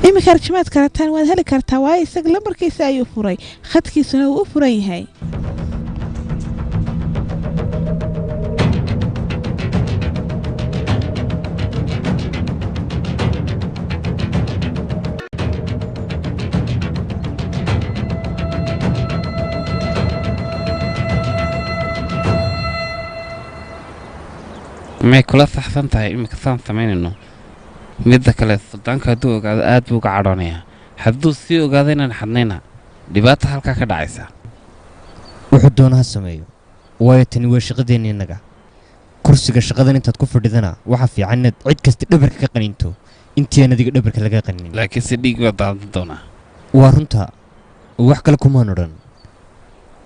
imika arjimaad karataan waad heli kartaa waayo isaga lambarkiisa ayuu furay khadkiisuna wuu u furan yahay ما كل صحفان تاعي إمك صام ثمانينه مدة كلا السلطان كدو قاعد أدبو قعرانيها حدو سيو قاعدين نحنينا دبات حلقة كدعيسة وحدونا هالسمايو وايتني وشقديني النجا كرسي الشقدين أنت تكفر دنا وحفي عنا عد كست دبرك كقنينتو أنتي أنا ديك دبرك لقى قنين لكن صديق وضع دونا وارنتها وحكى لكم هنورن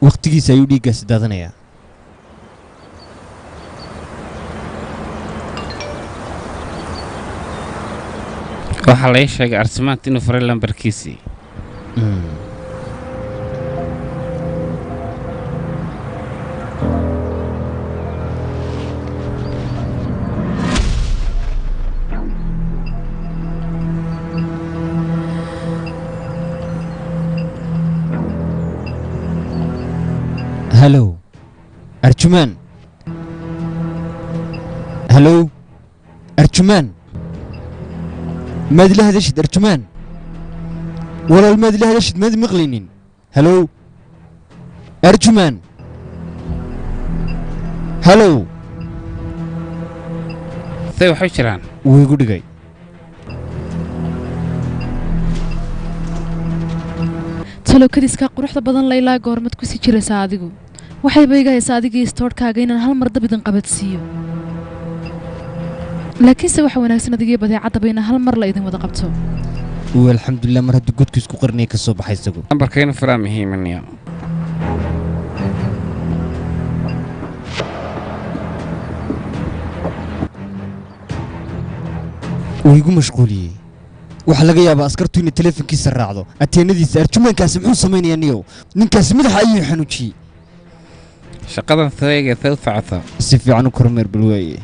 وقتي سيودي قصد دنيا waxaa la sheegay arsimaad inuu furay lambarkiisii هلو أرجمان هلو أرجمان ماذا لها دشت أرجمان ولا الماذا لها دشت ماذا مغلينين هلو أرجمان هلو سوي حشران ويقول جاي تلو كديسكا قروحda badan la ilaa goormad ku sii jiraysaa adigu waxay beegaysaa adigii stoorkaaga inaan hal mar dabidan qabadsiiyo laakiin se waxa wanaagsan adigii badeecada bayna hal mar la idin wada qabto walxamdulillah mar haddii godkiis ku qarnay ka soo baxay isagu lambarkayna furaa muhiimaniyo ويقوم مشغولي waxa laga yaabaa askartu inay teleefankiisa raacdo ateenadiisa arjumaankaasi muxuu sameeyay niyow ninkaas madaxa ayuu xanuujiyay shaqadan sayga soo socota si fiican u kormeer balweeye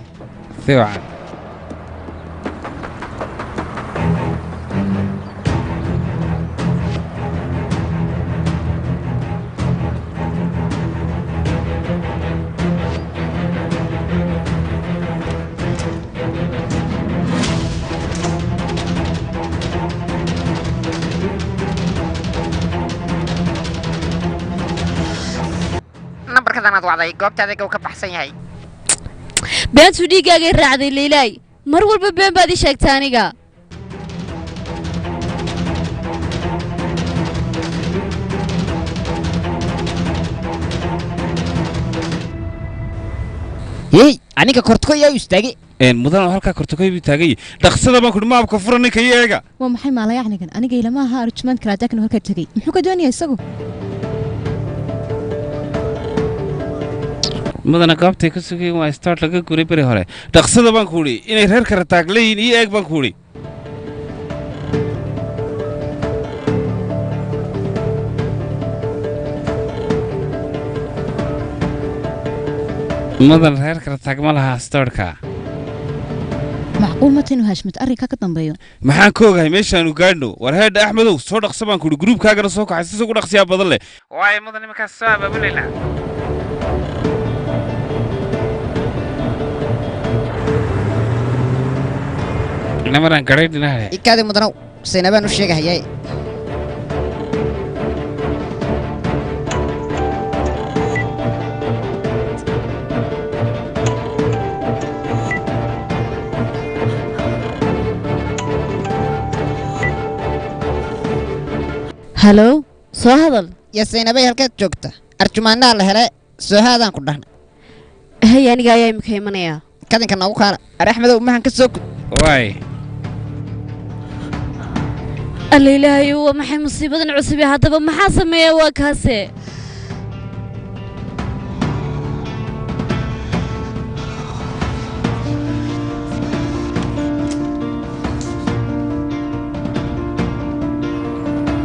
fiican نمبركدان وعدي goobtaada uu ka baxsan yahay beentu dhigaaga raacday leelay mar walba been baad ii sheegtay aniga hey aniga kortko yaa istaagay mudan halka kortko ii taagay dhaqsada baan ku maabka furanay ka yeega waa maxay maalay anigan aniga ilama aha arjumaan kala jaakan halka tagay muxuu ka doonayaa isagu mudana goobtay ku sugay waa start laga guray bari hore dhaqsada baan ku wuri inay reer kala taagleeyeen iyo eeg baan ku wuri mudan reer kala taag ma laha startka macquul ma tinu hashmad arrinka ka dambeeyo maxaan ka ogahay meeshaan u gaadhno war heed axmedow soo dhaqso baan ku wuri groupkaagana soo kaxay si ugu dhaqsiyaa badan leh waay mudan nimankaas soo abaabulayna نمران قريب نهاية إكادي مدنو سينبان وشيغا هياي هلو سو هذل يا سينباي هلكاد joogta arjumaanada la helay soo haadaan ku dhahnay hay aniga ayaa imika imanaya kadinka nagu kaala araxmadow maxan ka soo waay الليلة ومحي مصيبة عصبي هذا ما حاسمي وكاسي